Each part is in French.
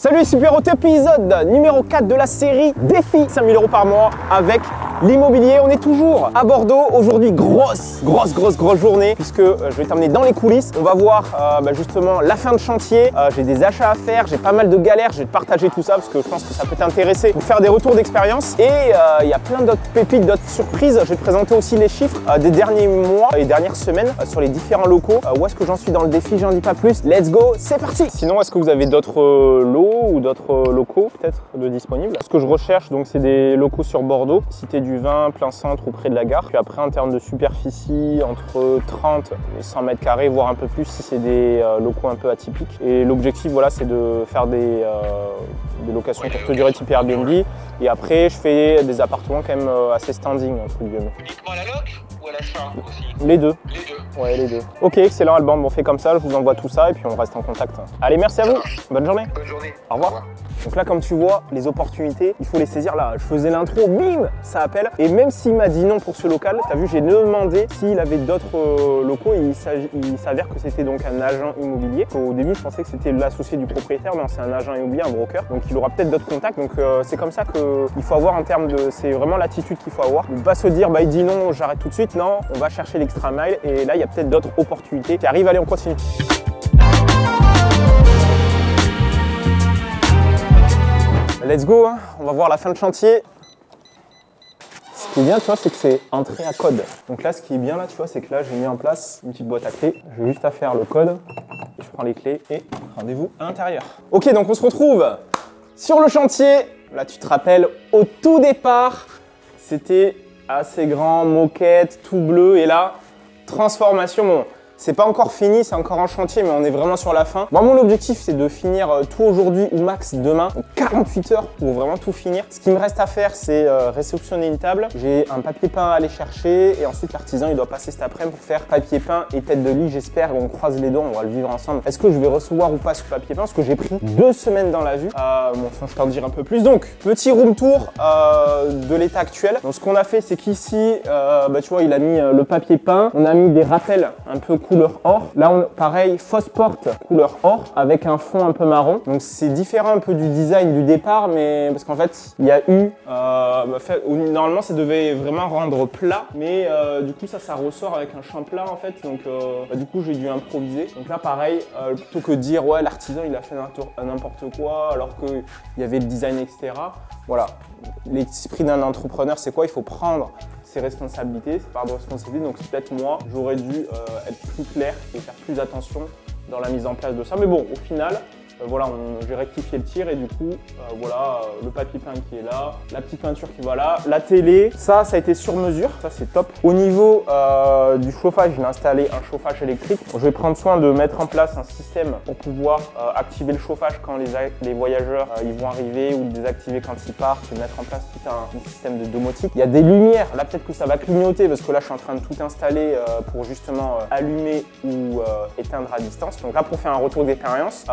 Salut Super Auto, épisode numéro 4 de la série Défi 5000 € par mois avec l'immobilier. On est toujours à Bordeaux. Aujourd'hui, grosse journée puisque je vais t'emmener dans les coulisses. On va voir justement la fin de chantier. J'ai des achats à faire, j'ai pas mal de galères. Je vais te partager tout ça parce que je pense que ça peut t'intéresser pour faire des retours d'expérience. Et il y a plein d'autres pépites, d'autres surprises. Je vais te présenter aussi les chiffres des derniers mois et dernières semaines sur les différents locaux. Où est-ce que j'en suis dans le défi? J'en dis pas plus. Let's go, c'est parti! Sinon, est-ce que vous avez d'autres lots ou d'autres locaux peut-être de disponibles? Ce que je recherche, donc c'est des locaux sur Bordeaux, Cité du Vin, plein centre ou près de la gare. Puis après, en termes de superficie, entre 30 et 100 mètres carrés, voire un peu plus si c'est des locaux un peu atypiques. Et l'objectif, voilà, c'est de faire des locations courte durée type Airbnb. Et après, je fais des appartements quand même assez standing, entre guillemets. Uniquement à la loc ou à l'achat aussi? Les deux. Les deux. Ouais, les deux. Ok, excellent Alban, on fait comme ça, je vous envoie tout ça et puis on reste en contact. Allez, merci à vous, bonne journée. Bonne journée. Au revoir. Donc là, comme tu vois, les opportunités, il faut les saisir là. Je faisais l'intro, bim, ça appelle. Et même s'il m'a dit non pour ce local, tu as vu, j'ai demandé s'il avait d'autres locaux et il s'avère que c'était donc un agent immobilier. Au début, je pensais que c'était l'associé du propriétaire, mais c'est un agent immobilier, un broker. Donc il aura peut-être d'autres contacts. Donc c'est comme ça qu'il faut avoir en termes de... C'est vraiment l'attitude qu'il faut avoir. Ne pas se dire, bah il dit non, j'arrête tout de suite. Non, on va chercher l'extra mile et là, il y a peut-être d'autres opportunités qui arrivent. Allez, on continue. Let's go, hein. On va voir la fin de chantier. Ce qui est bien, tu vois, c'est que c'est entrée à code. Donc là, ce qui est bien là, tu vois, c'est que là, j'ai mis en place une petite boîte à clés. J'ai juste à faire le code. Et je prends les clés et rendez-vous à l'intérieur. Ok, donc on se retrouve sur le chantier. Là, tu te rappelles, au tout départ, c'était assez grand, moquette, tout bleu. Et là, transformation. Bon, c'est pas encore fini, c'est encore en chantier, mais on est vraiment sur la fin. Moi, mon objectif, c'est de finir tout aujourd'hui ou max demain. Donc 48 heures pour vraiment tout finir. Ce qui me reste à faire, c'est réceptionner une table. J'ai un papier peint à aller chercher et ensuite l'artisan, il doit passer cet après-midi pour faire papier peint et tête de lit. J'espère, on croise les doigts, on va le vivre ensemble. Est-ce que je vais recevoir ou pas ce papier peint? Parce que j'ai pris 2 semaines dans la vue. Bon, enfin, je t'en dirai un peu plus. Donc, petit room tour de l'état actuel. Donc, ce qu'on a fait, c'est qu'ici, tu vois, il a mis le papier peint. On a mis des rappels un peu couleur or. Là, pareil, fausse porte couleur or avec un fond un peu marron. Donc, c'est différent un peu du design du départ, mais parce qu'en fait, il y a eu... normalement, ça devait vraiment rendre plat, mais du coup, ça ressort avec un champ plat, en fait. Donc, du coup, j'ai dû improviser. Donc là, pareil, plutôt que de dire, ouais, l'artisan, il a fait n'importe quoi, alors qu'il y avait le design, etc. Voilà. L'esprit d'un entrepreneur, c'est quoi? Il faut prendre ses responsabilités, ses parts de responsabilité. Donc peut-être moi, j'aurais dû être plus clair et faire plus attention dans la mise en place de ça. Mais bon, au final, voilà, j'ai rectifié le tir et du coup, voilà, le papier peint qui est là, la petite peinture qui va là, la télé, ça a été sur mesure, ça c'est top. Au niveau du chauffage, j'ai installé un chauffage électrique. Je vais prendre soin de mettre en place un système pour pouvoir activer le chauffage quand les voyageurs ils vont arriver ou le désactiver quand ils partent et mettre en place tout un système de domotique. Il y a des lumières, là peut-être que ça va clignoter parce que là je suis en train de tout installer pour justement allumer ou éteindre à distance. Donc là pour faire un retour d'expérience,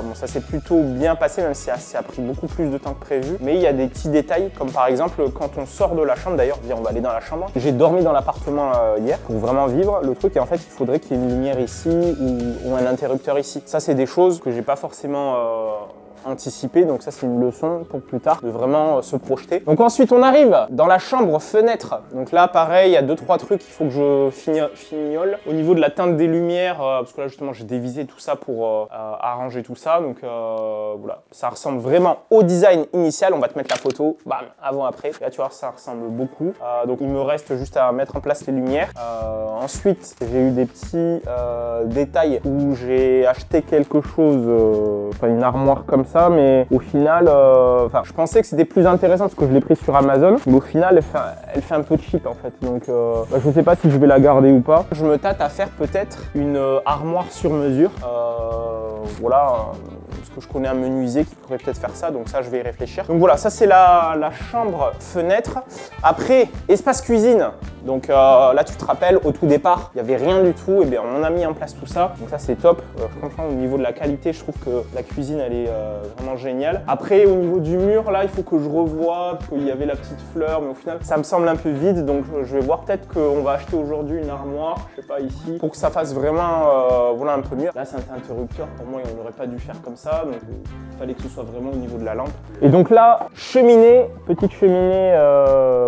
bon, ça s'est plutôt bien passé, même si ça a pris beaucoup plus de temps que prévu. Mais il y a des petits détails, comme par exemple quand on sort de la chambre, d'ailleurs, on va aller dans la chambre. J'ai dormi dans l'appartement hier pour vraiment vivre le truc. Et en fait, il faudrait qu'il y ait une lumière ici ou un interrupteur ici. Ça, c'est des choses que j'ai pas forcément anticiper, donc ça c'est une leçon pour plus tard de vraiment se projeter. Donc ensuite on arrive dans la chambre fenêtre. Donc là pareil, il y a 2-3 trucs qu'il faut que je fignole au niveau de la teinte des lumières parce que là justement j'ai dévisé tout ça pour arranger tout ça. Donc voilà, ça ressemble vraiment au design initial. On va te mettre la photo, bam, avant après. Là tu vois, ça ressemble beaucoup. Donc il me reste juste à mettre en place les lumières. Ensuite j'ai eu des petits détails où j'ai acheté quelque chose, enfin une armoire comme ça. Mais au final, je pensais que c'était plus intéressant parce que je l'ai pris sur Amazon. Mais au final, elle fait un peu cheap en fait. Donc, je ne sais pas si je vais la garder ou pas. Je me tâte à faire peut-être une armoire sur mesure. Voilà, parce que je connais un menuisier qui pourrait peut-être faire ça. Donc ça, je vais y réfléchir. Donc voilà, ça c'est la chambre fenêtre. Après, espace cuisine. Donc là, tu te rappelles, au tout départ, il n'y avait rien du tout. Et bien, on a mis en place tout ça. Donc ça, c'est top. Franchement, au niveau de la qualité, je trouve que la cuisine, elle est vraiment géniale. Après, au niveau du mur, là, il faut que je revoie, parce qu'il y avait la petite fleur, mais au final, ça me semble un peu vide. Donc, je vais voir peut-être qu'on va acheter aujourd'hui une armoire, je sais pas, ici, pour que ça fasse vraiment, voilà, un peu mieux. Là, c'est un interrupteur. Pour moi, on n'aurait pas dû faire comme ça. Donc, il fallait que ce soit vraiment au niveau de la lampe. Et donc là, cheminée, petite cheminée,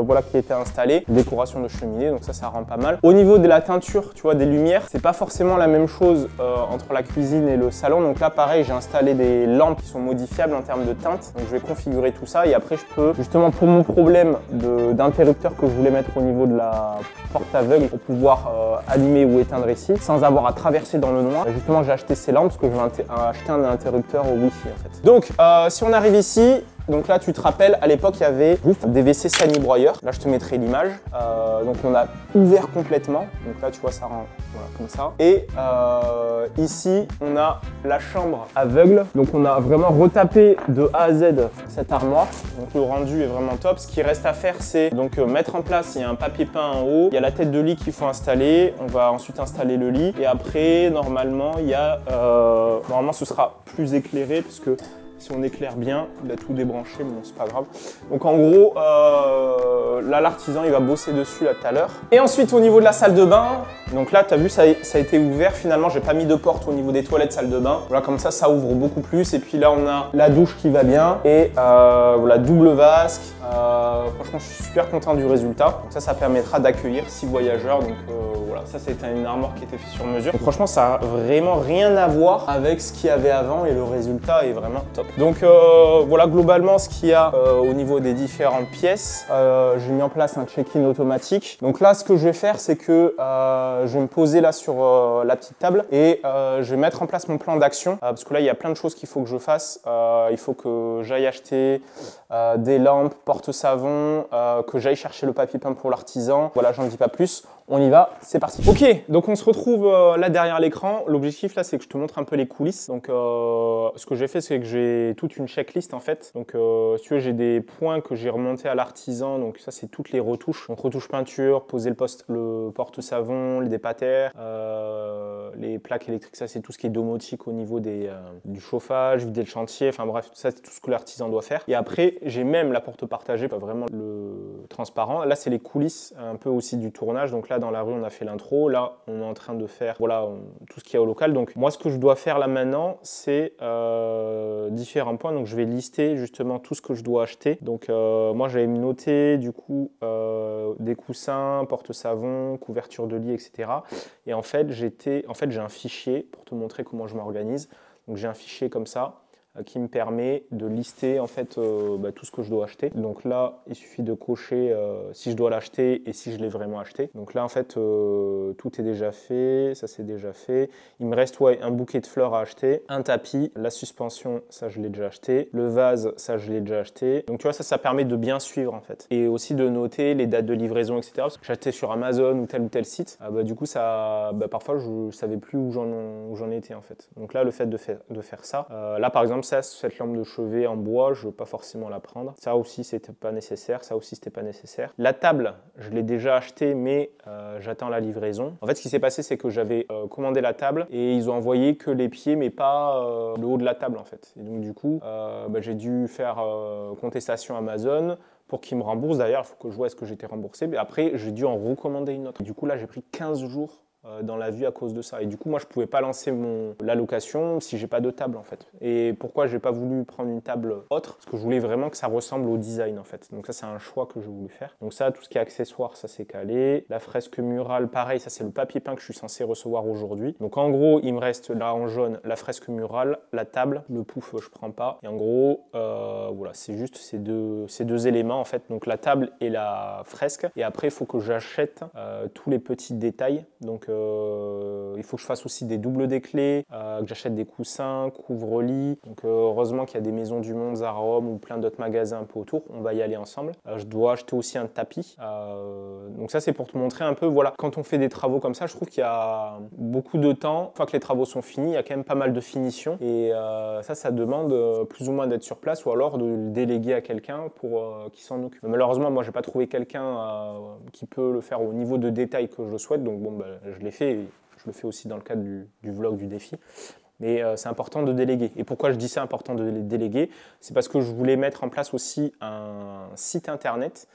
voilà, qui était installée. Décoration de cheminée, donc ça rend pas mal. Au niveau de la teinture, tu vois, des lumières, c'est pas forcément la même chose entre la cuisine et le salon. Donc là, pareil, j'ai installé des lampes qui sont modifiables en termes de teinte. Donc je vais configurer tout ça et après, je peux, justement, pour mon problème d'interrupteur que je voulais mettre au niveau de la porte aveugle pour pouvoir allumer ou éteindre ici, sans avoir à traverser dans le noir. Justement, j'ai acheté ces lampes parce que je vais acheter un interrupteur au Wi-Fi, en fait. Donc, si on arrive ici, donc là, tu te rappelles, à l'époque, il y avait juste des WC sani-broyeurs. Là, je te mettrai l'image. Donc, on a ouvert complètement. Donc là, tu vois, ça rend voilà, comme ça. Et ici, on a la chambre aveugle. Donc, on a vraiment retapé de A à Z cette armoire. Donc, le rendu est vraiment top. Ce qui reste à faire, c'est donc mettre en place, il y a un papier peint en haut. Il y a la tête de lit qu'il faut installer. On va ensuite installer le lit. Et après, normalement, il y a... normalement, ce sera plus éclairé parce que si on éclaire bien, il a tout débranché, mais bon, c'est pas grave. Donc en gros, là l'artisan il va bosser dessus là tout à l'heure. Et ensuite au niveau de la salle de bain, donc là tu as vu ça a été ouvert, finalement j'ai pas mis de porte au niveau des toilettes salle de bain. Voilà, comme ça ouvre beaucoup plus. Et puis là on a la douche qui va bien et voilà, double vasque. Franchement je suis super content du résultat. Donc ça permettra d'accueillir 6 voyageurs. Donc voilà, ça c'était une armoire qui était faite sur mesure. Donc franchement ça a vraiment rien à voir avec ce qu'il y avait avant et le résultat est vraiment top. Donc voilà globalement ce qu'il y a au niveau des différentes pièces. J'ai mis en place un check-in automatique. Donc là ce que je vais faire c'est que je vais me poser là sur la petite table et je vais mettre en place mon plan d'action parce que là il y a plein de choses qu'il faut que je fasse. Il faut que j'aille acheter des lampes, porte-savon, que j'aille chercher le papier peint pour l'artisan. Voilà, j'en dis pas plus. On y va, c'est parti. Ok, donc on se retrouve là derrière l'écran. L'objectif là, c'est que je te montre un peu les coulisses. Donc ce que j'ai fait, c'est que j'ai toute une checklist en fait. Donc si tu veux, j'ai des points que j'ai remontés à l'artisan. Donc ça, c'est toutes les retouches. Donc retouche peinture, poser le porte-savon, les dépatères, les plaques électriques. Ça, c'est tout ce qui est domotique au niveau du chauffage, vider le chantier. Enfin bref, ça, c'est tout ce que l'artisan doit faire. Et après, j'ai même la porte partagée, pas vraiment le transparent. Là, c'est les coulisses un peu aussi du tournage. Donc là, dans la rue, on a fait l'intro. Là, on est en train de faire voilà, tout ce qu'il y a au local. Donc moi, ce que je dois faire là maintenant, c'est différents points. Donc je vais lister justement tout ce que je dois acheter. Donc moi, j'avais noté du coup des coussins, porte-savon, couverture de lit, etc. Et en fait, j'ai un fichier pour te montrer comment je m'organise. Donc j'ai un fichier comme ça qui me permet de lister en fait tout ce que je dois acheter. Donc là, il suffit de cocher si je dois l'acheter et si je l'ai vraiment acheté. Donc là, en fait, tout est déjà fait, ça c'est déjà fait. Il me reste un bouquet de fleurs à acheter, un tapis, la suspension, ça je l'ai déjà acheté, le vase, ça je l'ai déjà acheté. Donc tu vois, ça permet de bien suivre en fait. Et aussi de noter les dates de livraison, etc. Parce que j'achetais sur Amazon ou tel site, du coup, parfois je savais plus où j'en étais en fait. Donc là, le fait de faire ça, là par exemple, cette lampe de chevet en bois, je ne veux pas forcément la prendre. Ça aussi, c'était pas nécessaire. Ça aussi, c'était pas nécessaire. La table, je l'ai déjà achetée, mais j'attends la livraison. En fait, ce qui s'est passé, c'est que j'avais commandé la table et ils ont envoyé que les pieds, mais pas le haut de la table, en fait. Et donc, du coup, j'ai dû faire contestation Amazon pour qu'ils me remboursent. D'ailleurs, il faut que je vois est-ce que j'ai été remboursé. Mais après, j'ai dû en recommander une autre. Du coup, là, j'ai pris 15 jours dans la vue à cause de ça. Et du coup, moi, je pouvais pas lancer la location si j'ai pas de table en fait. Et pourquoi j'ai pas voulu prendre une table autre? Parce que je voulais vraiment que ça ressemble au design en fait. Donc ça, c'est un choix que j'ai voulu faire. Donc ça, tout ce qui est accessoires, ça c'est calé. La fresque murale, pareil, ça c'est le papier peint que je suis censé recevoir aujourd'hui. Donc en gros, il me reste là en jaune la fresque murale, la table, le pouf, je prends pas. Et en gros, voilà, c'est juste ces deux éléments en fait. Donc la table et la fresque. Et après, il faut que j'achète tous les petits détails. Donc il faut que je fasse aussi des doubles des clés, que j'achète des coussins, couvre-lit. Donc heureusement qu'il y a des maisons du monde, Zara Home ou plein d'autres magasins un peu autour. On va y aller ensemble. Je dois acheter aussi un tapis. Donc ça c'est pour te montrer un peu, voilà, quand on fait des travaux comme ça, je trouve qu'il y a beaucoup de temps. Une fois que les travaux sont finis, il y a quand même pas mal de finitions. Et ça demande plus ou moins d'être sur place ou alors de le déléguer à quelqu'un pour qui s'en occupe. Mais malheureusement, moi j'ai pas trouvé quelqu'un qui peut le faire au niveau de détail que je souhaite. Donc bon, je l'ai fait. Et je le fais aussi dans le cadre du vlog du défi. Mais c'est important de déléguer. Et pourquoi je dis c'est important de déléguer? C'est parce que je voulais mettre en place aussi un site internet.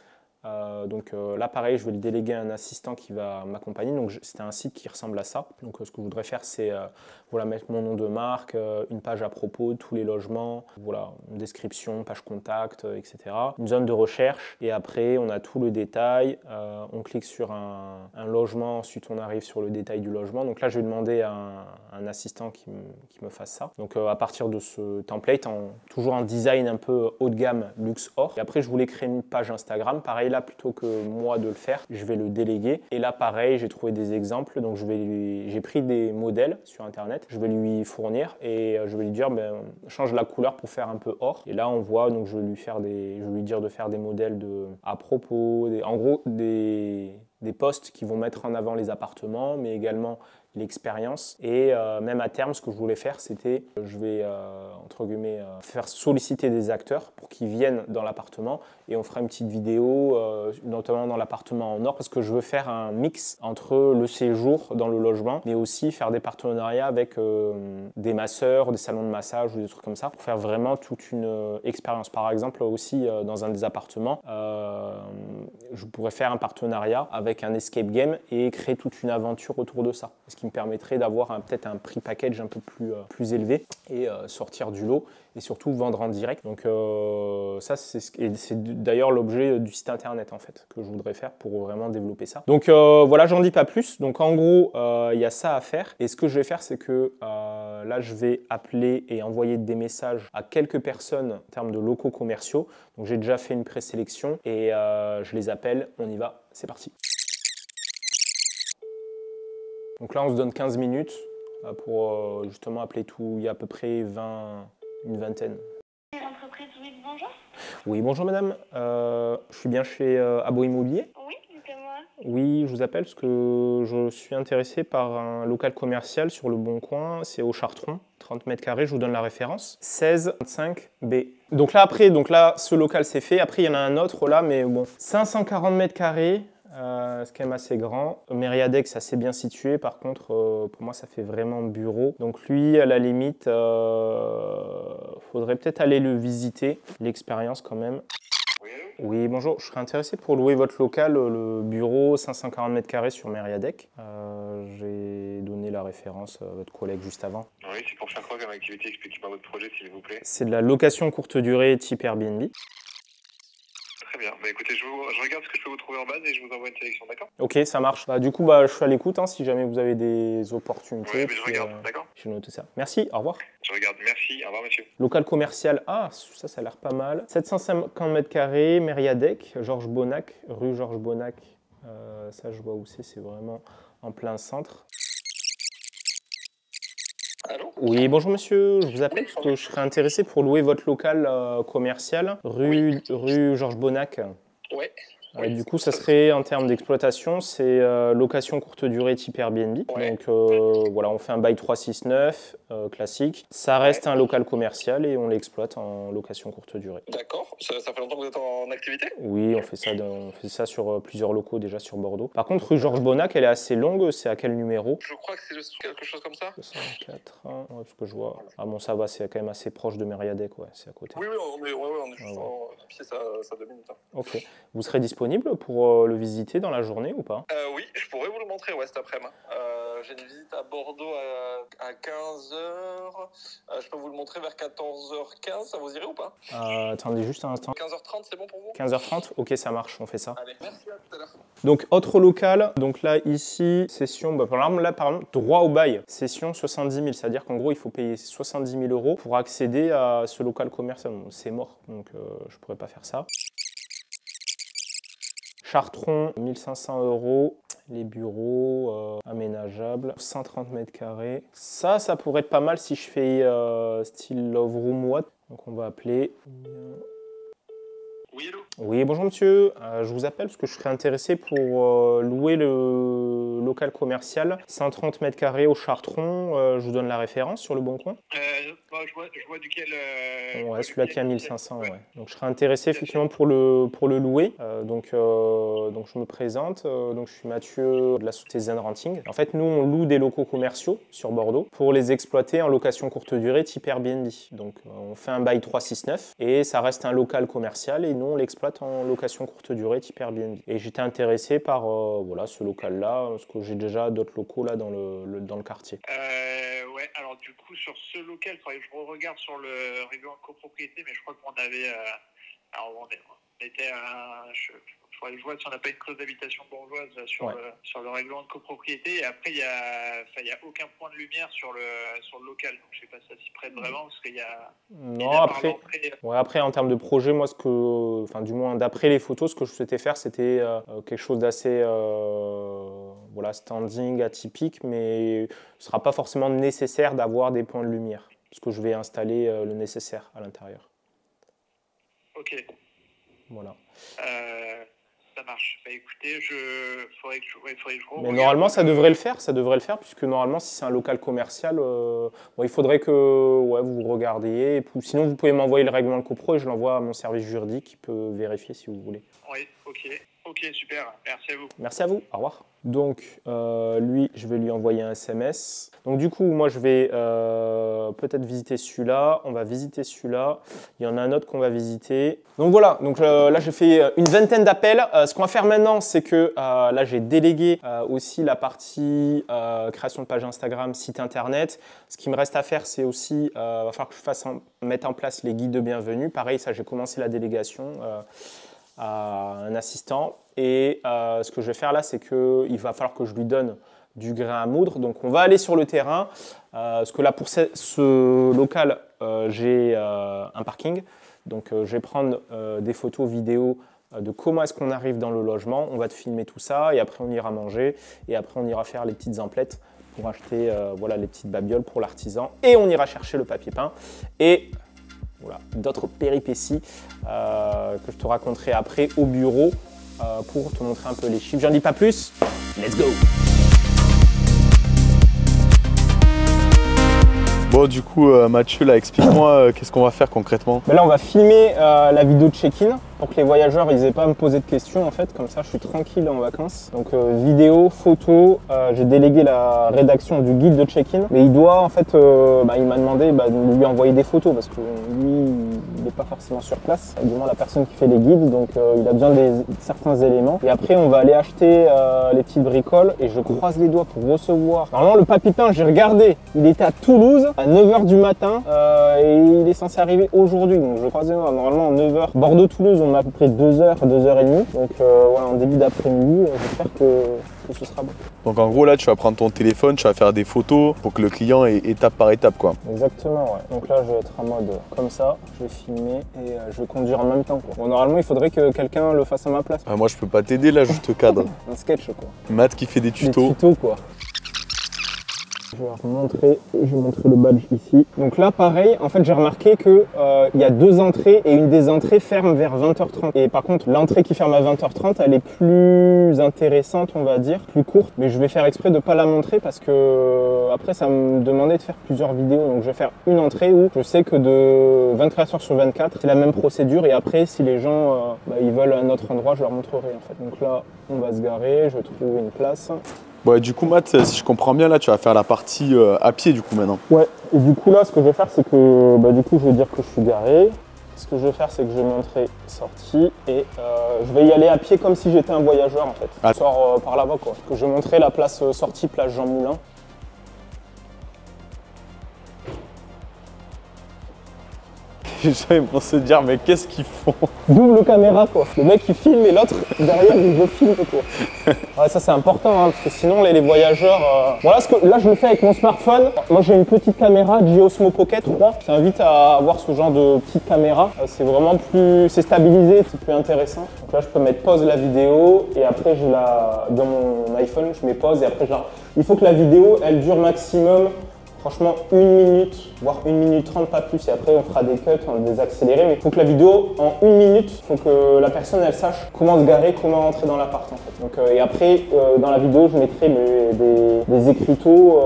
Là, pareil, je vais le déléguer à un assistant qui va m'accompagner. Donc, c'était un site qui ressemble à ça. Donc, ce que je voudrais faire, c'est voilà, mettre mon nom de marque, une page à propos, tous les logements, voilà, une description, page contact, etc. Une zone de recherche. Et après, on a tout le détail. On clique sur un logement. Ensuite, on arrive sur le détail du logement. Donc là, je vais demander à un assistant qui me fasse ça. Donc, à partir de ce template, toujours un design un peu haut de gamme, luxe or. Et après, je voulais créer une page Instagram. Pareil, là, plutôt que moi de le faire, je vais le déléguer. Et là, pareil, j'ai trouvé des exemples. Donc, j'ai pris des modèles sur Internet. Je vais lui fournir et je vais lui dire, change la couleur pour faire un peu or. Et là, on voit, donc je vais lui dire de faire des modèles à propos, en gros, des posts qui vont mettre en avant les appartements, mais également l'expérience. Et même à terme, ce que je voulais faire, c'était, je vais, entre guillemets, faire solliciter des acteurs pour qu'ils viennent dans l'appartement et on fera une petite vidéo, notamment dans l'appartement en or, parce que je veux faire un mix entre le séjour dans le logement, mais aussi faire des partenariats avec des masseurs, des salons de massage ou des trucs comme ça, pour faire vraiment toute une expérience. Par exemple, aussi, dans un des appartements, je pourrais faire un partenariat avec un escape game et créer toute une aventure autour de ça. Ce qui me permettrait d'avoir peut-être un prix package un peu plus élevé et sortir du lot et surtout vendre en direct. Donc ça, c'est d'ailleurs l'objet du site internet en fait que je voudrais faire pour vraiment développer ça. Donc voilà, j'en dis pas plus. Donc en gros, il y a ça à faire. Et ce que je vais faire, c'est que là, je vais appeler et envoyer des messages à quelques personnes en termes de locaux commerciaux. Donc j'ai déjà fait une présélection et je les appelle. On y va, c'est parti. Donc là, on se donne 15 minutes pour justement appeler tout. Il y a à peu près une vingtaine. L'entreprise, oui, bonjour. Oui, bonjour madame. Je suis bien chez Abo Immobilier. Oui, dites-moi. Oui, je vous appelle parce que je suis intéressé par un local commercial sur le Bon Coin. C'est au Chartron, 30 mètres carrés. Je vous donne la référence. 1625B. Donc là, ce local, c'est fait. Après, il y en a un autre là, mais bon. 540 mètres carrés. C'est quand même assez grand. Mériadec, c'est assez bien situé. Par contre, pour moi, ça fait vraiment bureau. Donc lui, à la limite, faudrait peut-être aller le visiter. L'expérience quand même. Oui, bonjour. Je serais intéressé pour louer votre local, le bureau 540 mètres carrés sur Mériadec. J'ai donné la référence à votre collègue juste avant. Oui, c'est pour faire quoi comme activité? Expliquez-moi votre projet, s'il vous plaît. C'est de la location courte durée type Airbnb. Très bien. Écoutez, je regarde ce que je peux vous trouver en base et je vous envoie une sélection, d'accord? Ok, ça marche. Du coup, je suis à l'écoute si jamais vous avez des opportunités. Oui, mais je regarde, d'accord? Je note ça. Merci, au revoir. Je regarde, merci. Au revoir, monsieur. Local commercial, ça a l'air pas mal. 750 mètres carrés, Mériadec, Georges Bonnac, rue Georges Bonnac. Ça, je vois où c'est vraiment en plein centre. Allô? Oui, bonjour monsieur, je vous appelle parce que je serais intéressé pour louer votre local commercial, rue Georges Bonnac. Ouais. Du coup, ça serait en termes d'exploitation, c'est location courte durée type Airbnb. Ouais. Donc voilà, on fait un bail 369 classique. Ça reste un local commercial et on l'exploite en location courte durée. D'accord. Ça fait longtemps que vous êtes en activité? Oui, on fait ça sur plusieurs locaux déjà sur Bordeaux. Par contre, rue Georges Bonnac, elle est assez longue. C'est à quel numéro? Je crois que c'est quelque chose comme ça. 204, ouais, parce que je vois. Ah bon, ça va, c'est quand même assez proche de Mériadec, ouais, c'est à côté. Oui, on est juste à pied, ça 2 minutes. Ok. Vous serez disponible pour le visiter dans la journée ou pas? Oui, je pourrais vous le montrer cet après-midi. J'ai une visite à Bordeaux à 15h. Je peux vous le montrer vers 14h15, ça vous irait ou pas? Attendez juste un instant. 15h30, c'est bon pour vous? 15h30? Ok, ça marche, on fait ça. Allez, merci, à tout à l'heure. Donc, autre local. Donc là, ici, session, par exemple, droit au bail. Session 70 000. C'est-à-dire qu'en gros, il faut payer 70 000 € pour accéder à ce local commercial. Bon, c'est mort, donc je pourrais pas faire ça. Chartron, 1500 €. les bureaux aménageables, 130 mètres carrés. Ça pourrait être pas mal si je fais style Love Room What. Donc on va appeler... Oui, hello. Oui, bonjour monsieur. Je vous appelle parce que je serais intéressé pour louer le local commercial 130 mètres carrés au Chartron. Je vous donne la référence sur le bon coin. Je vois duquel... Ouais, celui-là qui a 1500, ouais. Donc je serais intéressé effectivement pour le louer. Donc je me présente. Donc je suis Mathieu de la société Zen Renting. En fait, nous, on loue des locaux commerciaux sur Bordeaux pour les exploiter en location courte durée type Airbnb. Donc on fait un bail 369 et ça reste un local commercial et nous, on l'exploite en location courte durée type Airbnb. Et j'étais intéressé par voilà, ce local-là, parce que j'ai déjà d'autres locaux là dans le quartier. Ouais, alors du coup, sur ce local, je regarde sur le règlement de copropriété, mais je crois qu'on avait... alors on était à... Je vois si on n'a pas une clause d'habitation bourgeoise sur le règlement de copropriété. Et après, il y a aucun point de lumière sur le local. Donc, je ne sais pas si ça s'y prête vraiment parce qu'il y a... Non, après, en termes de projet, moi, du moins d'après les photos, ce que je souhaitais faire, c'était quelque chose d'assez voilà, standing, atypique, mais ce ne sera pas forcément nécessaire d'avoir des points de lumière, parce que je vais installer le nécessaire à l'intérieur. Ok. Voilà. Ça marche. Bah écoutez, faudrait que je mais normalement, ça devrait le faire, puisque normalement, si c'est un local commercial, il faudrait que vous regardiez. Et sinon, vous pouvez m'envoyer le règlement de copro et je l'envoie à mon service juridique qui peut vérifier si vous voulez. Oui, ok, super. Merci à vous. Merci à vous. Au revoir. Donc, lui, je vais lui envoyer un SMS. Donc, du coup, moi, je vais peut-être visiter celui-là. On va visiter celui-là. Il y en a un autre qu'on va visiter. Donc, voilà. Donc, là, j'ai fait une vingtaine d'appels. Ce qu'on va faire maintenant, c'est que là, j'ai délégué aussi la partie création de page Instagram, site internet. Ce qui me reste à faire, c'est aussi, va falloir que je mette en place les guides de bienvenue. Pareil, ça, j'ai commencé la délégation à un assistant. Et ce que je vais faire là, c'est qu'il va falloir que je lui donne du grain à moudre. Donc on va aller sur le terrain, parce que là pour ce local, j'ai un parking. Donc je vais prendre des photos, vidéos de comment est-ce qu'on arrive dans le logement. On va te filmer tout ça et après on ira manger et après on ira faire les petites emplettes pour acheter voilà, les petites babioles pour l'artisan. Et on ira chercher le papier peint. Et voilà, d'autres péripéties que je te raconterai après au bureau pour te montrer un peu les chiffres. J'en dis pas plus, let's go! Bon, du coup, Mathieu, là, explique-moi qu'est-ce qu'on va faire concrètement. Ben là, on va filmer la vidéo de check-in pour que les voyageurs n'aient pas à me poser de questions. En fait, comme ça, je suis tranquille en vacances. Donc, vidéo, photo, j'ai délégué la rédaction du guide de check-in. Mais il doit, en fait, il m'a demandé de lui envoyer des photos parce que lui, il n'est pas forcément sur place. Du moins, la personne qui fait les guides, donc il a besoin de certains éléments. Et après, on va aller acheter les petites bricoles et je croise les doigts pour recevoir. Normalement, le papier peint, j'ai regardé, il était à Toulouse à 9h du matin et il est censé arriver aujourd'hui. Donc, je croise les doigts. Normalement, à 9h, Bordeaux-Toulouse, on a à peu près 2h, 2h30. Donc, voilà, en début d'après-midi, j'espère que ce sera bon. Donc, en gros, là, tu vas prendre ton téléphone, tu vas faire des photos pour que le client ait étape par étape, quoi. Exactement, ouais. Donc là, je vais être en mode comme ça, je vais filmer et je vais conduire en même temps, quoi. Bon, normalement, il faudrait que quelqu'un le fasse à ma place. Moi, je peux pas t'aider, là, je te cadre. Un sketch, quoi. Matt qui fait des tutos. Des tutos, quoi. Je vais vous montrer le badge ici. Donc là, pareil, en fait, j'ai remarqué que il y a deux entrées et une des entrées ferme vers 20h30. Et par contre, l'entrée qui ferme à 20h30, elle est plus intéressante, on va dire, plus courte. Mais je vais faire exprès de pas la montrer parce que après, ça me demandait de faire plusieurs vidéos. Donc je vais faire une entrée où je sais que de 24 heures sur 24, c'est la même procédure. Et après, si les gens ils veulent un autre endroit, je leur montrerai en fait. Donc là, on va se garer, je vais trouver une place. Ouais, du coup, Matt, si je comprends bien, là, tu vas faire la partie à pied, du coup, maintenant. Ouais, et du coup, là, ce que je vais faire, c'est que, du coup, je vais dire que je suis garé. Ce que je vais faire, c'est que je vais montrer sortie et je vais y aller à pied comme si j'étais un voyageur, en fait. Je sors par là-bas, quoi. Que je vais montrer la place sortie, place Jean Moulin. Les gens ils vont se dire mais qu'est-ce qu'ils font? Double caméra quoi. Le mec il filme et l'autre derrière il veut filmer quoi. Ouais, ça c'est important hein, parce que sinon les voyageurs. Voilà ce que là je le fais avec mon smartphone. Moi j'ai une petite caméra Osmo Pocket 3. Je t'invite à avoir ce genre de petite caméra. C'est vraiment plus. C'est stabilisé, c'est plus intéressant. Donc là je peux mettre pause la vidéo et après je la. Dans mon iPhone je mets pause et après je la. Il faut que la vidéo elle dure maximum. Franchement, 1 minute, voire 1 minute 30, pas plus. Et après, on fera des cuts, on va les accélérer. Mais il faut que la vidéo, en 1 minute, il faut que la personne, elle sache comment se garer, comment entrer dans l'appart, en fait. Donc, et après, dans la vidéo, je mettrai des écriteaux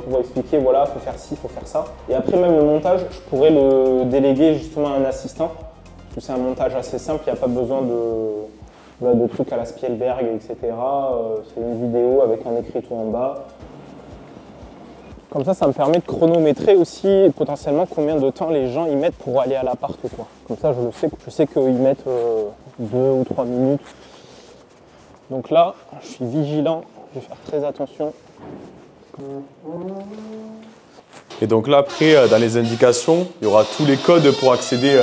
pour expliquer, voilà, il faut faire ci, il faut faire ça. Et après, même le montage, je pourrais le déléguer justement à un assistant. Parce que c'est un montage assez simple, il n'y a pas besoin de trucs à la Spielberg, etc. C'est une vidéo avec un écriteau en bas. Comme ça me permet de chronométrer aussi potentiellement combien de temps les gens y mettent pour aller à l'appart ou quoi. Comme ça, je sais qu'ils mettent 2 ou 3 minutes. Donc là, je suis vigilant, je vais faire très attention. Et donc là, après, dans les indications, il y aura tous les codes pour accéder.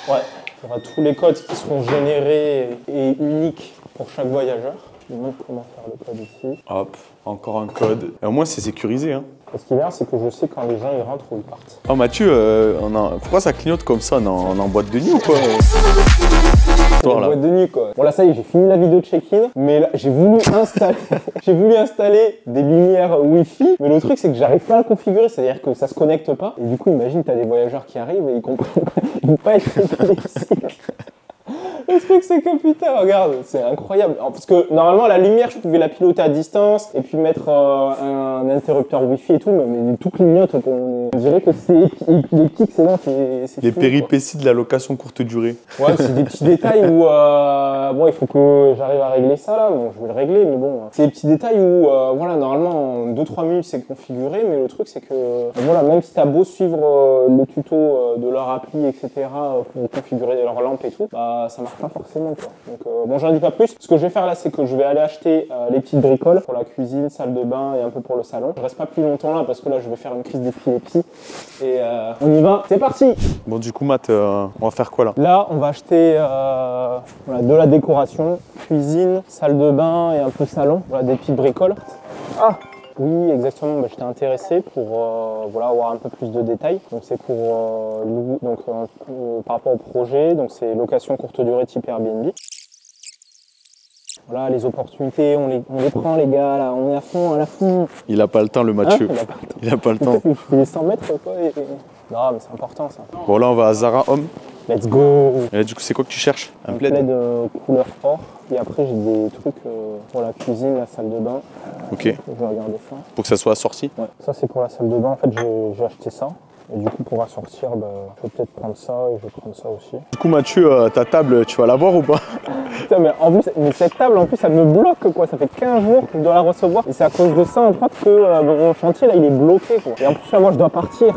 Ouais, il y aura tous les codes qui seront générés et uniques pour chaque voyageur. Je vous montre comment faire le code ici. Hop, encore un code. Et au moins, c'est sécurisé. Hein. Ce qui est bien, c'est que je sais quand les gens ils rentrent ou ils partent. Oh Mathieu, pourquoi ça clignote comme ça? On est en boîte de nuit ou quoi? Boîte de nuit quoi. Bon là ça y est, j'ai fini la vidéo de check-in, mais là j'ai voulu installer des lumières Wi-Fi, mais le truc c'est que j'arrive pas à le configurer, c'est-à-dire que ça se connecte pas. Et du coup imagine t'as des voyageurs qui arrivent et ils comprennent pas, ils vont pas être épileptiques. Le truc c'est que putain, regarde, c'est incroyable. Parce que normalement la lumière, je pouvais la piloter à distance et puis mettre un interrupteur Wi-Fi et tout, mais tout clignote. On dirait que c'est épileptique, c'est bon, c'est les fou, péripéties de la location courte durée. Ouais, c'est des petits détails où bon, il faut que j'arrive à régler ça là. Bon, je vais le régler, mais bon, c'est des petits détails où voilà, normalement en 2-3 minutes c'est configuré, mais le truc c'est que voilà, même si t'as beau suivre le tuto de leur appli, etc. pour configurer leur lampe et tout, bah ça marche pas forcément quoi. Donc bon, j'en dis pas plus. Ce que je vais faire là, c'est que je vais aller acheter les petites bricoles pour la cuisine, salle de bain et un peu pour le salon. Je reste pas plus longtemps là parce que là je vais faire une crise d'épilepsie et on y va. C'est parti. Bon du coup Matt, on va faire quoi là? Là on va acheter voilà, de la décoration, cuisine, salle de bain et un peu salon. Voilà des petites bricoles. Ah oui, exactement, j'étais intéressé pour voilà, avoir un peu plus de détails. Donc c'est pour par rapport au projet, donc c'est location courte durée type Airbnb. Voilà, les opportunités, on les prend les gars, là, on est à la fond. Il a pas le temps le Mathieu. Hein, il a pas le temps. Il a pas le temps. Je fais les 100 mètres quoi. Non mais c'est important ça. Bon là on va à Zara Home. Let's go. Et là du coup c'est quoi que tu cherches? Un plaid couleur or. Et après j'ai des trucs pour la cuisine, la salle de bain. Ok. Je vais regarder ça. Pour que ça soit assorti? Ouais. Ça c'est pour la salle de bain, en fait j'ai acheté ça. Et du coup pour assortir, je vais peut-être prendre ça et je vais prendre ça aussi. Du coup Mathieu, ta table, tu vas la voir ou pas? Putain mais en plus, cette table en plus elle me bloque quoi, ça fait 15 jours que je dois la recevoir. Et c'est à cause de ça en fait que mon chantier là il est bloqué quoi. Et en plus là moi je dois partir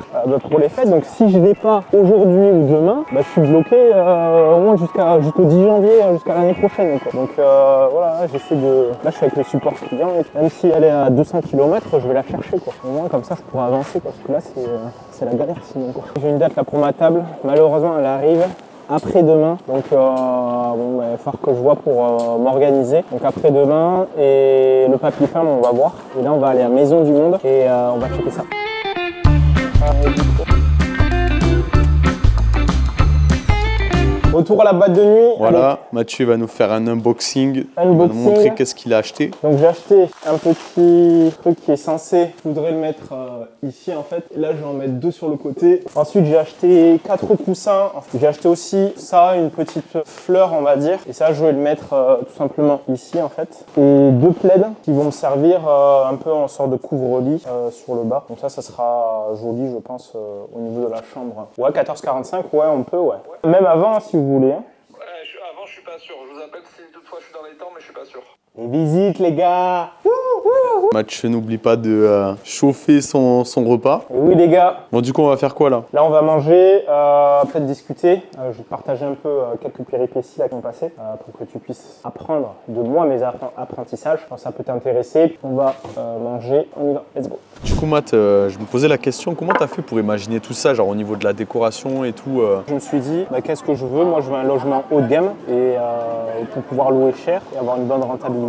pour les fêtes, donc si je n'ai pas aujourd'hui ou demain, je suis bloqué au moins jusqu'au 10 janvier, jusqu'à l'année prochaine quoi. Donc voilà, j'essaie de... Là je suis avec le support client, et même si elle est à 200 km, je vais la chercher quoi. Au moins comme ça je pourrai avancer quoi, parce que là c'est la galère sinon quoi. J'ai une date là pour ma table, malheureusement elle arrive après-demain, donc il va falloir que je vois pour m'organiser. Donc après-demain, et le papier peint on va voir. Et là on va aller à Maison du Monde et on va checker ça. Retour à la boîte de nuit. Voilà, Allez. Mathieu va nous faire un unboxing. Il va nous montrer qu'est-ce qu'il a acheté. Donc j'ai acheté un petit truc qui est censé, je voudrais le mettre ici en fait. Et là je vais en mettre 2 sur le côté. Ensuite j'ai acheté 4 coussins. J'ai acheté aussi ça, une petite fleur on va dire. Et ça je vais le mettre tout simplement ici en fait. Et 2 plaids qui vont me servir un peu en sorte de couvre-lit sur le bas. Donc ça sera joli je pense au niveau de la chambre. Ouais, 14,45, ouais on peut, ouais. Même avant si vous voulez. Hein. Avant, je suis pas sûr. Je vous appelle si toutefois je suis dans les temps, mais je suis pas sûr. Les visites, les gars. Mathieu n'oublie pas de chauffer son repas. Et oui, les gars. Bon, du coup, on va faire quoi là? Là, on va manger, peut-être discuter. Je vais te partager un peu quelques péripéties là qui ont passé pour que tu puisses apprendre de moi mes apprentissages. Je pense que ça peut t'intéresser. On va manger. On y va. Let's go. Du coup, Matt, je me posais la question, comment t'as fait pour imaginer tout ça, genre au niveau de la décoration et tout Je me suis dit, bah, qu'est-ce que je veux? Moi, je veux un logement haut de gamme et pour pouvoir louer cher et avoir une bonne rentabilité.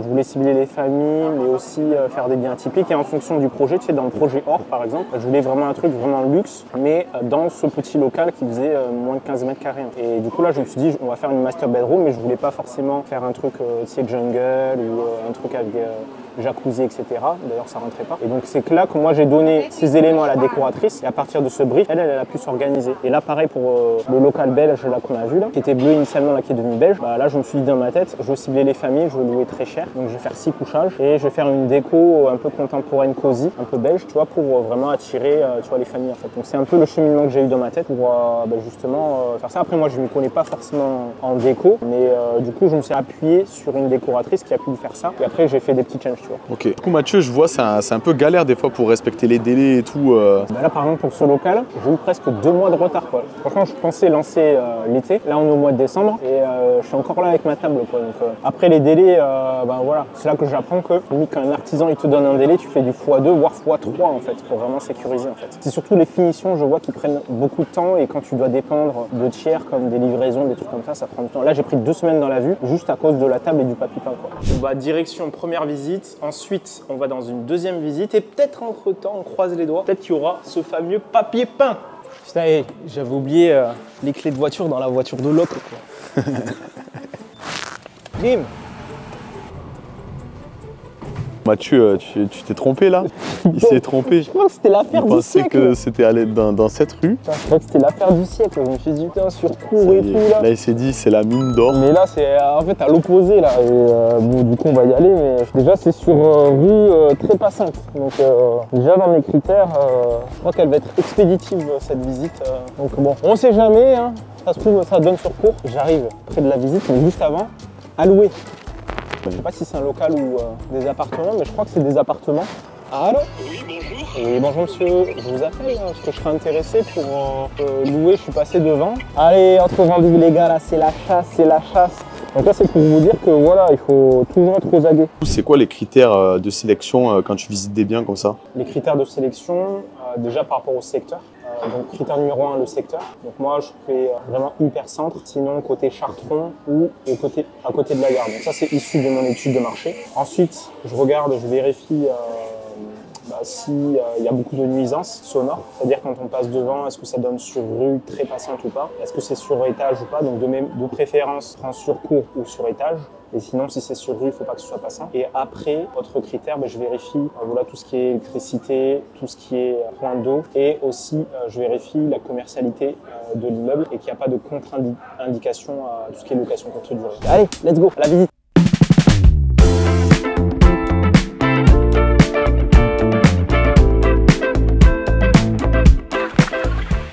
Je voulais cibler les familles, mais aussi faire des biens typiques. Et en fonction du projet, tu sais, dans le projet Or, par exemple, je voulais vraiment un truc vraiment luxe, mais dans ce petit local qui faisait moins de 15 mètres carrés. Et du coup, là, je me suis dit, on va faire une master bedroom, mais je voulais pas forcément faire un truc, tu sais, jungle ou un truc avec jacuzzi, etc. D'ailleurs, ça rentrait pas. Et donc, c'est que là que moi, j'ai donné ces éléments à la décoratrice. Et à partir de ce brief, elle a pu s'organiser. Et là, pareil pour le local belge là qu'on a vu, là, qui était bleu initialement, là, qui est devenu beige. Bah, là, je me suis dit dans ma tête, je veux cibler les familles, je veux louer très cher. Donc, je vais faire 6 couchages et je vais faire une déco un peu contemporaine, cosy, un peu belge, tu vois, pour vraiment attirer, tu vois, les familles, en fait. Donc, c'est un peu le cheminement que j'ai eu dans ma tête pour bah, justement faire ça. Après, moi, je ne me connais pas forcément en déco, mais du coup, je me suis appuyé sur une décoratrice qui a pu faire ça. Et après, j'ai fait des petits changes, tu vois. Ok. Du coup, Mathieu, je vois, c'est un peu galère des fois pour respecter les délais et tout. Bah là, par exemple, pour ce local, j'ai eu presque 2 mois de retard, quoi. Franchement, je pensais lancer l'été. Là, on est au mois de décembre et je suis encore là avec ma table, quoi. Donc, après les délais, bah voilà, c'est là que j'apprends que quand un artisan il te donne un délai, tu fais du x2 voire x3 en fait, pour vraiment sécuriser en fait. C'est surtout les finitions, je vois, qui prennent beaucoup de temps et quand tu dois dépendre de tiers comme des livraisons, des trucs comme ça prend du temps. Là, j'ai pris 2 semaines dans la vue juste à cause de la table et du papier peint, quoi. On va direction première visite, ensuite on va dans une deuxième visite et peut-être entre temps on croise les doigts, peut-être qu'il y aura ce fameux papier peint. Putain, j'avais oublié les clés de voiture dans la voiture de l'autre, quoi. Bim. Mathieu, tu t'es trompé là? Il s'est trompé. Je crois que c'était l'affaire du siècle. Il pensait que c'était aller dans cette rue. Putain, je crois que c'était l'affaire du siècle. Je me suis dit, putain, sur cours et tout là. Là, il s'est dit, c'est la mine d'or. Mais là, c'est en fait à l'opposé là. Et bon, du coup, on va y aller. Mais déjà, c'est sur rue très passante. Donc, déjà dans mes critères, je crois qu'elle va être expéditive cette visite. Donc, bon, on sait jamais. Hein. Ça se trouve, ça donne sur cours. J'arrive près de la visite, mais juste avant, à louer. Je sais pas si c'est un local ou des appartements, mais je crois que c'est des appartements. Allô? Oui, bonjour. Oui, bonjour monsieur. Je vous appelle parce que je serais intéressé pour louer. Je suis passé devant. Allez, entre vendus les gars, là, c'est la chasse, c'est la chasse. Donc là, c'est pour vous dire que voilà, il faut toujours être aux aguets. C'est quoi les critères de sélection quand tu visites des biens comme ça? Les critères de sélection, déjà par rapport au secteur. Donc critère numéro 1, le secteur. Donc moi, je fais vraiment hyper centre, sinon côté Chartron ou à côté de la gare. Donc ça, c'est issu de mon étude de marché. Ensuite, je regarde, je vérifie s'il y a beaucoup de nuisances sonores. C'est-à-dire quand on passe devant, est-ce que ça donne sur rue très passante ou pas? Est-ce que c'est sur étage ou pas? Donc de préférence, prends sur cour ou sur étage. Et sinon, si c'est sur rue, il ne faut pas que ce soit passant. Et après, autre critère, je vérifie voilà, tout ce qui est électricité, tout ce qui est point d'eau. Et aussi, je vérifie la commercialité de l'immeuble et qu'il n'y a pas de contre-indication à tout ce qui est location courte durée. Allez, let's go, à la visite.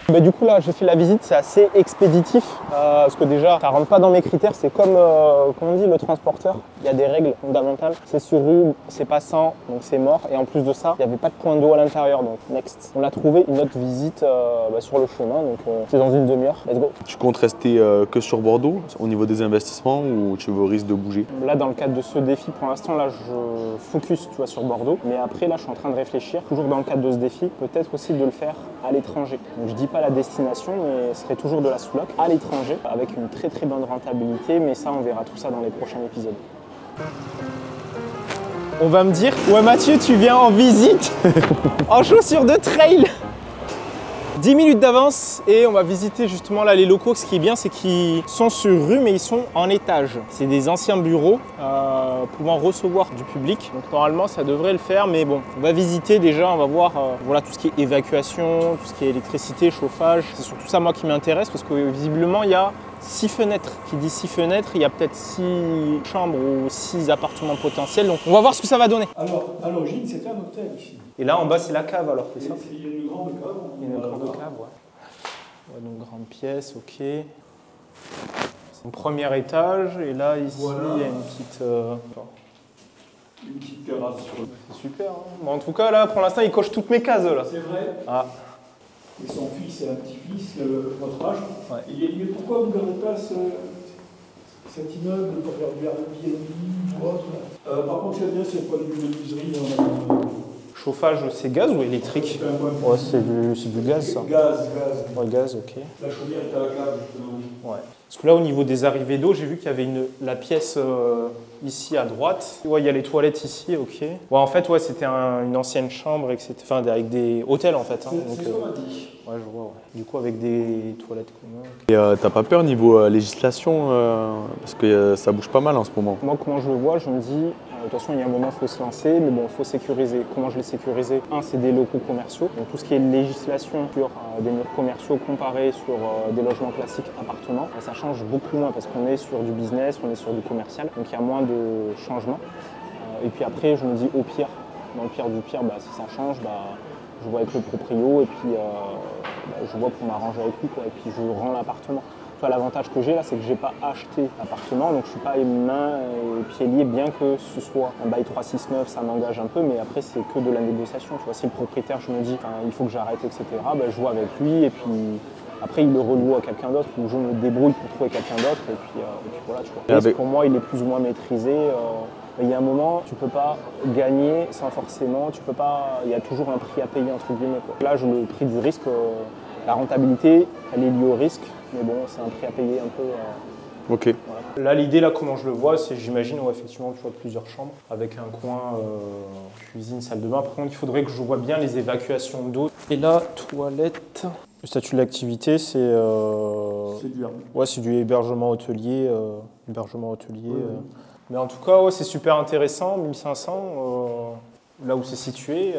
Bah, du coup là j'ai fait la visite, c'est assez expéditif parce que déjà ça rentre pas dans mes critères, c'est comme on dit le transporteur, il y a des règles fondamentales, c'est sur rue, c'est passant donc c'est mort et en plus de ça il n'y avait pas de point d'eau à l'intérieur donc next. On a trouvé une autre visite sur le chemin donc c'est dans une demi-heure, let's go. Tu comptes rester que sur Bordeaux au niveau des investissements ou tu veux au risque de bouger? Là dans le cadre de ce défi pour l'instant là je focus tu vois, sur Bordeaux mais après là je suis en train de réfléchir toujours dans le cadre de ce défi peut-être aussi de le faire à l'étranger. Donc je dis pas la destination mais ce serait toujours de la sous-loc à l'étranger avec une très très bonne rentabilité mais ça on verra tout ça dans les prochains épisodes. On va me dire ouais Mathieu tu viens en visite en chaussures de trail. 10 minutes d'avance et on va visiter justement là les locaux. Ce qui est bien c'est qu'ils sont sur rue mais ils sont en étage. C'est des anciens bureaux pouvant recevoir du public. Donc normalement ça devrait le faire mais bon on va visiter déjà, on va voir voilà, tout ce qui est évacuation, tout ce qui est électricité, chauffage. C'est surtout ça moi qui m'intéresse parce que visiblement il y a 6 fenêtres. Qui dit 6 fenêtres, il y a peut-être 6 chambres ou 6 appartements potentiels. Donc on va voir ce que ça va donner. Alors, à l'origine, c'était un hôtel ici. Et là en bas c'est la cave alors, c'est ça? Il y a une grande cave. Il y a une grande cave, ouais. Ouais, donc grande pièce, ok. C'est Donc, premier étage, et là, ici, Voilà. il y a une petite... Une petite terrasse sur le... C'est super. Hein. Bon, en tout cas, là, pour l'instant, il coche toutes mes cases, là. C'est vrai. Ah. Et son fils et un petit-fils, votre âge. Ouais. Et il a dit, mais pourquoi vous ne gardez pas cet immeuble pour faire du Airbnb ou autre par contre, c'est bien, c'est le point de vue de menuiserie. Chauffage, c'est gaz ou électrique? Ouais, c'est du gaz, ça. Gaz. Ouais, gaz, ok. La chaudière est à la gaz, justement. Ouais. Parce que là, au niveau des arrivées d'eau, j'ai vu qu'il y avait la pièce ici à droite. Ouais, il y a les toilettes ici, ok. Ouais, en fait, ouais, c'était une ancienne chambre, etc. Enfin, avec des hôtels, en fait. Hein, C'est ce qu'on m'a dit. Ouais, je vois, ouais. Du coup, avec des toilettes communes. Et t'as pas peur niveau législation parce que ça bouge pas mal en ce moment. Moi, comment je le vois, je me dis, de toute façon, il y a un moment, il faut se lancer, mais bon, il faut sécuriser. Comment je l'ai sécurisé? Un, c'est des locaux commerciaux. Donc, tout ce qui est législation sur des murs commerciaux comparés sur des logements classiques appartements, ça change beaucoup moins parce qu'on est sur du business, on est sur du commercial. Donc, il y a moins de changements. Et puis après, je me dis, au pire, dans le pire du pire, si ça change, je vois avec le proprio et puis je vois pour m'arranger avec lui, quoi, et puis je rends l'appartement. L'avantage que j'ai là, c'est que je n'ai pas acheté l'appartement, donc je ne suis pas main et pieds liés, bien que ce soit un bail 369, ça m'engage un peu, mais après c'est que de la négociation. Tu vois, si le propriétaire, je me dis il faut que j'arrête, etc., je vois avec lui, et puis après il le reloue à quelqu'un d'autre, ou je me débrouille pour trouver quelqu'un d'autre, et puis voilà, tu vois. Avec... Pour moi, il est plus ou moins maîtrisé. Il y a un moment, tu ne peux pas gagner sans forcément, tu peux pas, il y a toujours un prix à payer, entre guillemets, quoi. Là, le prix du risque, la rentabilité, elle est liée au risque, mais bon, c'est un prix à payer un peu. Ok. Voilà. Là, l'idée, là, comment je le vois, c'est, j'imagine, effectivement, tu vois, plusieurs chambres, avec un coin cuisine, salle de bain. Par contre, il faudrait que je vois bien les évacuations d'eau. Et là, toilette. Le statut de l'activité, c'est... c'est du hébergement hôtelier. Oui. Mais en tout cas, ouais, c'est super intéressant, 1500, là où c'est situé.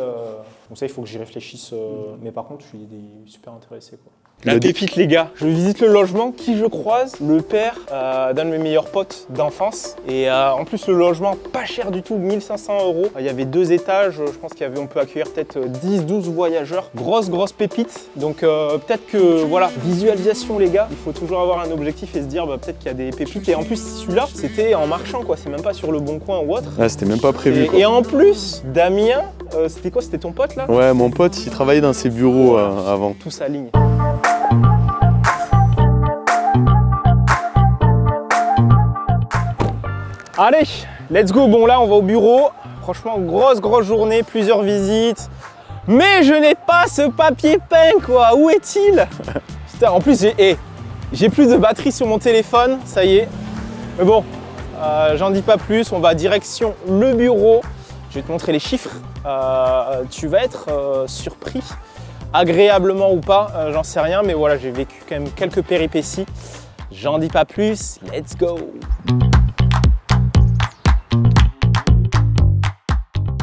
Donc ça, il faut que j'y réfléchisse. Mais par contre, je suis super intéressé, quoi. La pépite, les gars. Je visite le logement. Qui je croise? Le père d'un de mes meilleurs potes d'enfance. Et en plus, le logement, pas cher du tout, 1500 €. Il y avait 2 étages. Je pense on peut accueillir peut-être 10-12 voyageurs. Grosse pépite. Donc peut-être que, voilà, visualisation, les gars. Il faut toujours avoir un objectif et se dire, peut-être qu'il y a des pépites. Et en plus, celui-là, c'était en marchant, quoi. C'est même pas sur le Bon Coin ou autre. Ouais, c'était même pas prévu. Et en plus, Damien, c'était quoi? C'était ton pote, là? Ouais, mon pote, il travaillait dans ses bureaux avant. Tout s'aligne. Allez, let's go. Bon, là, on va au bureau. Franchement, grosse journée, plusieurs visites. Mais je n'ai pas ce papier peint, quoi. Où est-il? Putain, en plus, j'ai plus de batterie sur mon téléphone. Ça y est. Mais bon, j'en dis pas plus. On va direction le bureau. Je vais te montrer les chiffres. Tu vas être surpris. Agréablement ou pas, j'en sais rien. Mais voilà, j'ai vécu quand même quelques péripéties. J'en dis pas plus. Let's go.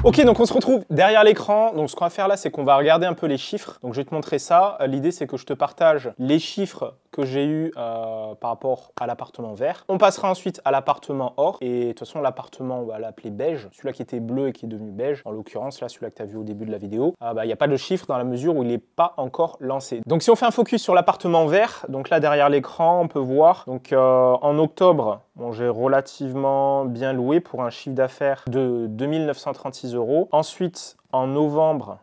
Ok, donc on se retrouve derrière l'écran. Donc ce qu'on va faire là, c'est qu'on va regarder un peu les chiffres. Donc je vais te montrer ça. L'idée, c'est que je te partage les chiffres que j'ai eu par rapport à l'appartement vert. On passera ensuite à l'appartement or. Et de toute façon, l'appartement, on va l'appeler beige. Celui-là qui était bleu et qui est devenu beige. En l'occurrence, là, celui-là que tu as vu au début de la vidéo. Il n'y a pas de chiffre dans la mesure où il n'est pas encore lancé. Donc si on fait un focus sur l'appartement vert, donc là derrière l'écran, on peut voir. Donc en octobre, bon, j'ai relativement bien loué pour un chiffre d'affaires de 2936 €. Ensuite, en novembre,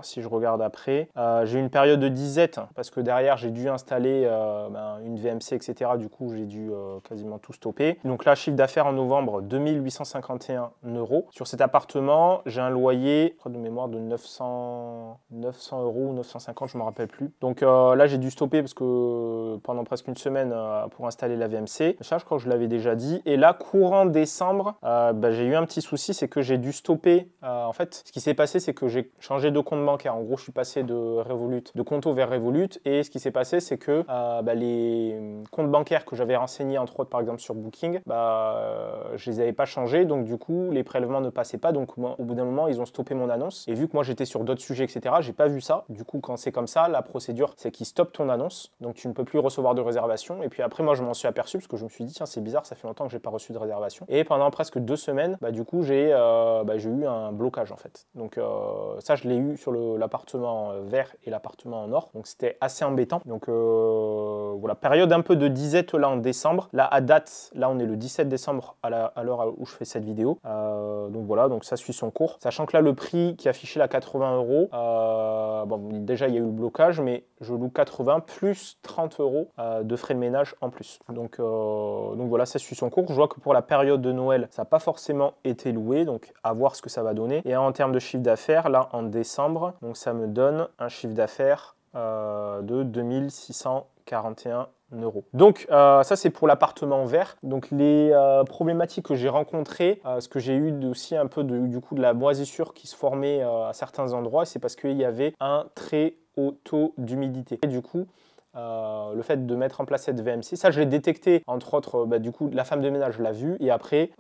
si je regarde après, j'ai eu une période de disette parce que derrière, j'ai dû installer une VMC, etc. Du coup, j'ai dû quasiment tout stopper. Donc là, chiffre d'affaires en novembre, 2851 €. Sur cet appartement, j'ai un loyer, je crois de mémoire, de 900 € ou 950, je ne me rappelle plus. Donc là, j'ai dû stopper parce que pendant presque une semaine pour installer la VMC. Ça, je crois que je l'avais déjà dit. Et là, courant décembre, j'ai eu un petit souci, c'est que j'ai dû stopper. En fait, ce qui s'est passé, c'est que j'ai changé de compte bancaire. En gros, je suis passé de Conto vers Revolut. Et ce qui s'est passé, c'est que les comptes bancaires que j'avais renseignés, entre autres, par exemple, sur Booking, je les avais pas changés. Donc, du coup, les prélèvements ne passaient pas. Donc, au bout d'un moment, ils ont stoppé mon annonce. Et vu que moi, j'étais sur d'autres sujets, etc., j'ai pas vu ça. Du coup, quand c'est comme ça, la procédure, c'est qu'ils stoppent ton annonce. Donc, tu ne peux plus recevoir de réservation. Et puis après, moi, je m'en suis aperçu parce que je me suis dit, tiens, c'est bizarre, ça fait longtemps que j'ai pas reçu de réservation. Et pendant presque 2 semaines, du coup, j'ai eu un blocage, en fait. Donc ça, je l'ai eu sur l'appartement vert et l'appartement en or. Donc c'était assez embêtant. Donc voilà, période un peu de disette là en décembre. Là, à date, là on est le 17 décembre à l'heure où je fais cette vidéo. Donc voilà, donc ça suit son cours. Sachant que là, le prix qui est affiché là, 80 €, bon, déjà il y a eu le blocage, mais je loue 80 plus 30 € de frais de ménage en plus. Donc voilà, ça suit son cours. Je vois que pour la période de Noël, ça n'a pas forcément été loué, donc à voir ce que ça va donner. Et en termes de chiffre d'affaires, là en décembre, donc ça me donne un chiffre d'affaires de 2641 €. Donc ça c'est pour l'appartement vert. Donc les problématiques que j'ai rencontrées, ce que j'ai eu aussi un peu du coup de la moisissure qui se formait à certains endroits, c'est parce qu'il y avait un très haut taux d'humidité. Et du coup, le fait de mettre en place cette VMC, ça je l'ai détecté, entre autres, du coup la femme de ménage l'a vu, et après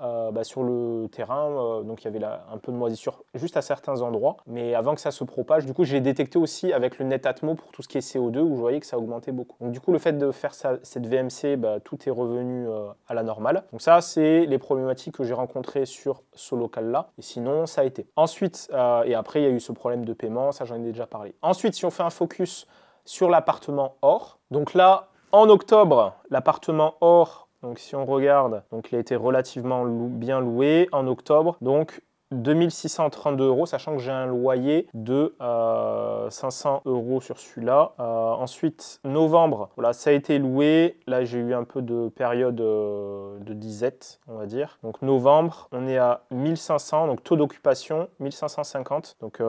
sur le terrain, donc il y avait un peu de moisissure juste à certains endroits, mais avant que ça se propage, du coup j'ai détecté aussi avec le Netatmo pour tout ce qui est CO2, où je voyais que ça augmentait beaucoup. Donc du coup le fait de faire cette VMC, tout est revenu à la normale. Donc ça c'est les problématiques que j'ai rencontrées sur ce local là, et sinon ça a été. Ensuite, et après il y a eu ce problème de paiement, ça j'en ai déjà parlé. Ensuite, si on fait un focus sur l'appartement or. Donc là, en octobre, l'appartement or, donc si on regarde, donc il a été relativement bien loué en octobre. Donc 2632 €, sachant que j'ai un loyer de 500 € sur celui-là. Ensuite, novembre, voilà, ça a été loué. Là, j'ai eu un peu de période de disette, on va dire. Donc novembre, on est à 1500, donc taux d'occupation 1550. Donc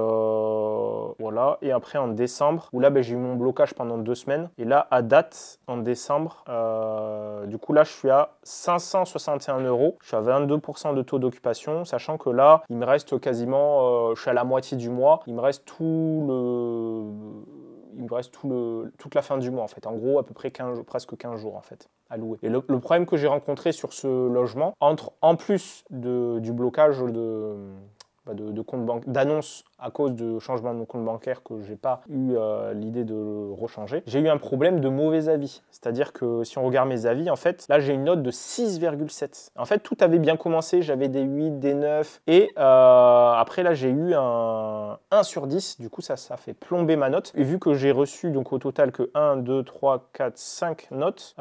voilà. Et après en décembre, où là, j'ai eu mon blocage pendant 2 semaines. Et là, à date, en décembre, du coup là, je suis à 561 €. Je suis à 22% de taux d'occupation, sachant que là, il me reste quasiment, je suis à la moitié du mois, il me reste toute la fin du mois en fait. En gros, à peu près presque 15 jours en fait à louer. Et le problème que j'ai rencontré sur ce logement, en plus du blocage de compte bancaire, d'annonce à cause de changement de mon compte bancaire que j'ai pas eu l'idée de rechanger, j'ai eu un problème de mauvais avis. C'est-à-dire que si on regarde mes avis, en fait, là j'ai une note de 6,7. En fait, tout avait bien commencé, j'avais des 8, des 9, et après là j'ai eu un 1 sur 10, du coup ça fait plomber ma note. Et vu que j'ai reçu donc au total que 1, 2, 3, 4, 5 notes,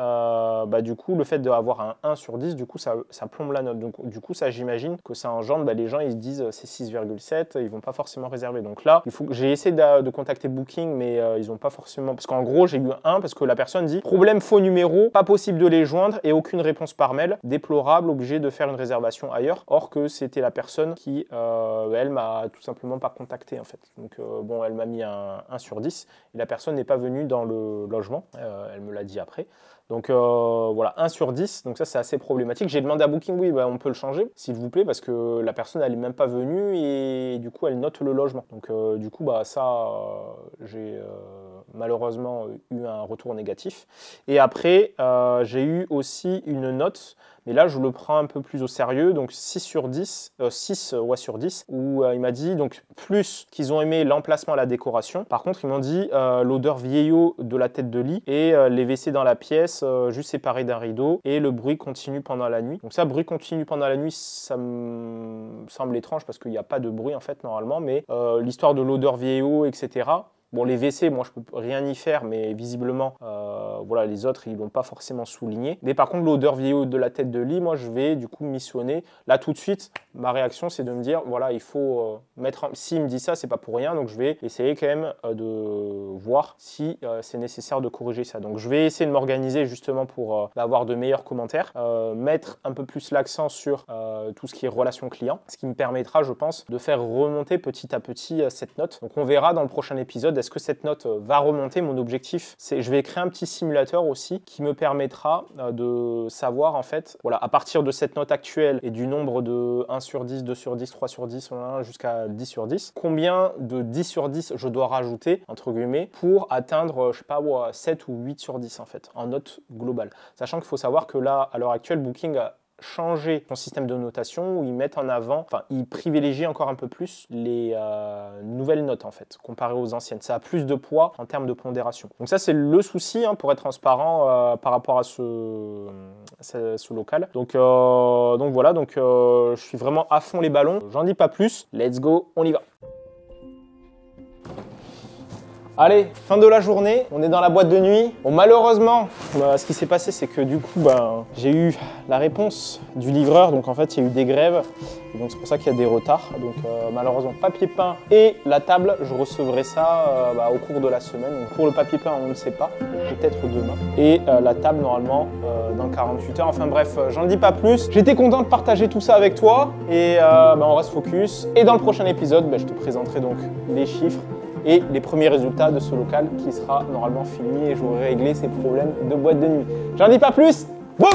du coup le fait d'avoir un 1 sur 10, du coup ça plombe la note. Donc du coup ça j'imagine que ça engendre, les gens ils se disent c'est 6,7, ils vont pas forcément réservé. Donc là, j'ai essayé de contacter Booking, mais ils n'ont pas forcément... Parce qu'en gros, j'ai eu un parce que la personne dit « Problème faux numéro, pas possible de les joindre et aucune réponse par mail. Déplorable, obligé de faire une réservation ailleurs. » Or que c'était la personne qui, elle, m'a tout simplement pas contacté en fait. Donc bon, elle m'a mis un 1 sur 10 et la personne n'est pas venue dans le logement. Elle me l'a dit après. Donc voilà, 1 sur 10, donc ça c'est assez problématique. J'ai demandé à Booking, oui, on peut le changer, s'il vous plaît, parce que la personne elle n'est même pas venue et du coup elle note le logement. Donc du coup j'ai malheureusement eu un retour négatif. Et après j'ai eu aussi une note, mais là je le prends un peu plus au sérieux, donc 6 sur 10, sur 10, où il m'a dit donc plus qu'ils ont aimé l'emplacement, la décoration. Par contre ils m'ont dit l'odeur vieillot de la tête de lit et les WC dans la pièce juste séparés d'un rideau et le bruit continue pendant la nuit. Donc ça, bruit continue pendant la nuit, ça me semble étrange parce qu'il n'y a pas de bruit en fait normalement, mais l'histoire de l'odeur vieillot, etc. Bon, les WC, moi, je peux rien y faire, mais visiblement, voilà, les autres, ils l'ont pas forcément souligné. Mais par contre, l'odeur vieillot de la tête de lit, moi, je vais du coup missionner. Là, tout de suite, ma réaction, c'est de me dire, voilà, il faut mettre... S'il me dit ça, c'est pas pour rien, donc je vais essayer quand même de voir si c'est nécessaire de corriger ça. Donc, je vais essayer de m'organiser justement pour avoir de meilleurs commentaires, mettre un peu plus l'accent sur tout ce qui est relation client, ce qui me permettra, je pense, de faire remonter petit à petit cette note. Donc, on verra dans le prochain épisode. Est-ce que cette note va remonter? Mon objectif, c'est je vais créer un petit simulateur aussi qui me permettra de savoir en fait, voilà, à partir de cette note actuelle et du nombre de 1 sur 10, 2 sur 10, 3 sur 10, jusqu'à 10 sur 10, combien de 10 sur 10 je dois rajouter, entre guillemets, pour atteindre, je sais pas, 7 ou 8 sur 10 en fait, en note globale. Sachant qu'il faut savoir que là, à l'heure actuelle, Booking a changer son système de notation où ils mettent en avant, enfin ils privilégient encore un peu plus les nouvelles notes en fait, comparées aux anciennes. Ça a plus de poids en termes de pondération. Donc ça c'est le souci, pour être transparent par rapport à ce local. Donc voilà, je suis vraiment à fond les ballons. J'en dis pas plus. Let's go, on y va. Allez, fin de la journée, on est dans la boîte de nuit. Bon, malheureusement, ce qui s'est passé, c'est que du coup, j'ai eu la réponse du livreur. Donc en fait, il y a eu des grèves. Et donc c'est pour ça qu'il y a des retards. Donc malheureusement, papier peint et la table, je recevrai ça au cours de la semaine. Donc pour le papier peint, on ne le sait pas, peut-être demain. Et la table, normalement, dans 48 heures. Enfin bref, j'en dis pas plus. J'étais content de partager tout ça avec toi. Et on reste focus. Et dans le prochain épisode, je te présenterai donc les chiffres et les premiers résultats de ce local qui sera normalement fini et j'aurai réglé ces problèmes de boîte de nuit. J'en dis pas plus, boum!